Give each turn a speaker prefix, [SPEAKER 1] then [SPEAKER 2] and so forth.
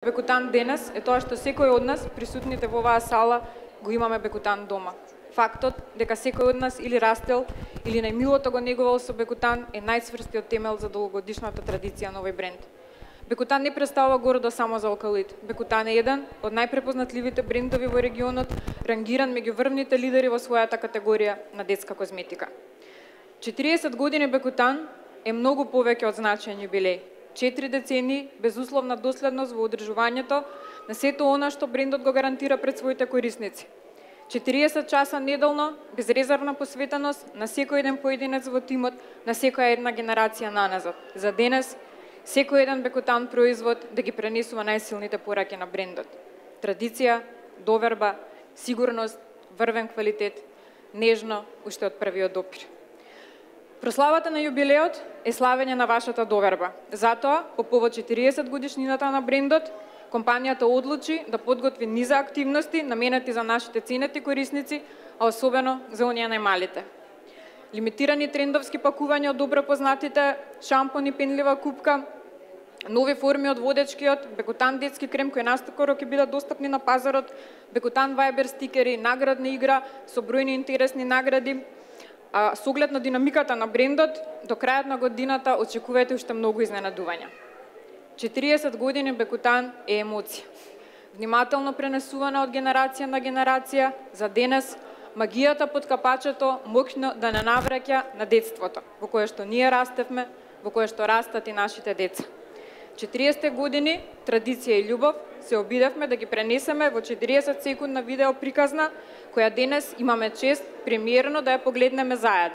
[SPEAKER 1] Бекутан денес е тоа што секој од нас, присутните во оваа сала, го имаме бекутан дома. Фактот дека секој од нас или растел, или најмилото го негувал со бекутан е најцврстиот темел за долгогодишната традиција на овој бренд. Бекутан не представува гордост само за Алкалоид. Бекутан е еден од најпрепознатливите брендови во регионот, рангиран меѓу врвните лидери во својата категорија на детска козметика. 40 години Бекутан е многу повеќе од значаен јубилеј. 4 децении безусловна доследност во одржувањето на сето она што брендот го гарантира пред своите корисници. 40 часа неделно, безрезервна посветеност на секој еден поединец во тимот, на секоја една генерација наназад. За денес, секој еден Бекутан производ да ги пренесува најсилните пораки на брендот. Традиција, доверба, сигурност, врвен квалитет, нежно, уште од првиот допир. Прославата на јубилеот е славење на вашата доверба. Затоа, по повод 40 годишнината на брендот, компанијата одлучи да подготви низа активности наменети за нашите ценети корисници, а особено за оние најмалите. Лимитирани трендовски пакувања од добро познатите шампони, пенлива купка, нови форми од водечкиот, Бекутан детски крем кој наскоро ќе бидат достапни на пазарот, Бекутан Viber стикери, наградна игра со бројни интересни награди. Со оглед на динамиката на брендот, до крајот на годината очекувајте уште многу изненадувања. 40 години Бекутан е емоција. Внимателно пренесувана од генерација на генерација, за денес магијата под капачето моќно да не навраќа на детството, во кое што ние растевме, во кое што растат и нашите деца. 40 години традиција и љубов се обидевме да ги пренесеме во 40 секундна видео приказна, која денес имаме чест премиерно да ја погледнеме заедно.